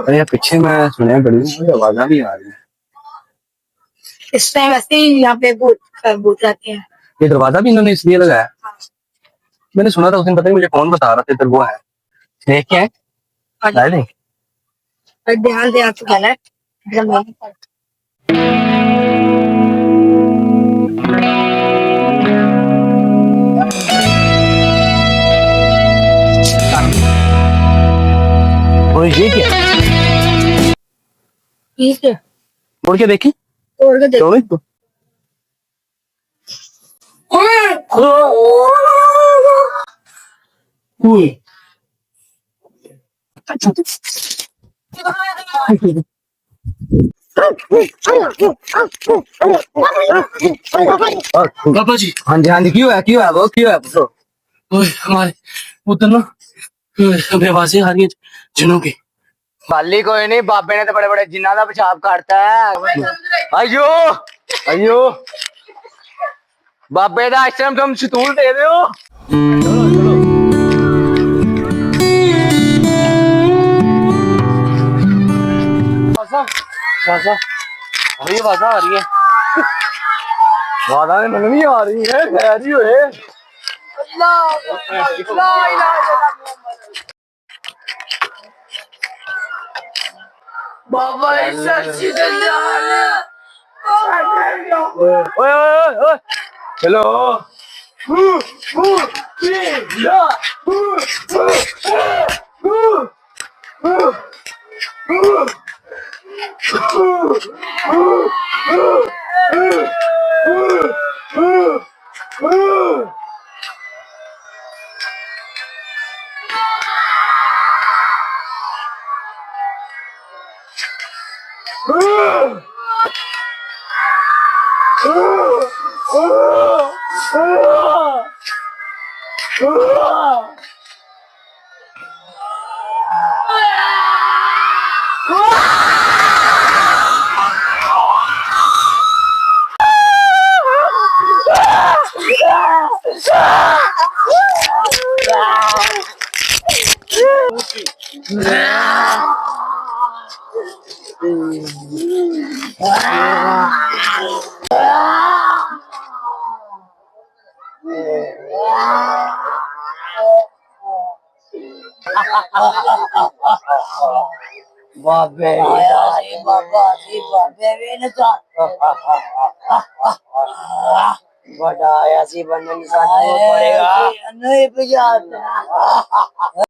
अरे पीछे मैं सुना बड़ी मुझे आवाज़ा भी आ रही है। इस टाइम ऐसे ही यहाँ पे भूत भूत रहते हैं। ये दरवाजा भी इन्होंने इसलिए लगाया। मैंने सुना था उस दिन, पता नहीं मुझे कौन बता रहा था, इधर वो है देख के नहीं और ध्यान दे आपको कहना है और ये क्या ठीक है। मुड़ के देखी और क्या देखो इसको। बाबा जी, हाँ जी हाँ जी, क्यों है वो क्यों है पूछो। हमारे उधर ना हमें आवाजें आ रही हैं जिनों की। बाली कोई नहीं, बाबे ने तो बड़े बड़े जिन्ना का पेशाब काटता है। अयो अयो बाबे का आश्रम तुम शतूल दे दो। आवाजा आ रही है। वादा मैंने भी आ रही है, खैर ही हुए। बाबा ओए हेलो बाबे बड़ा आया सी बनने का नहीं पड़ेगा।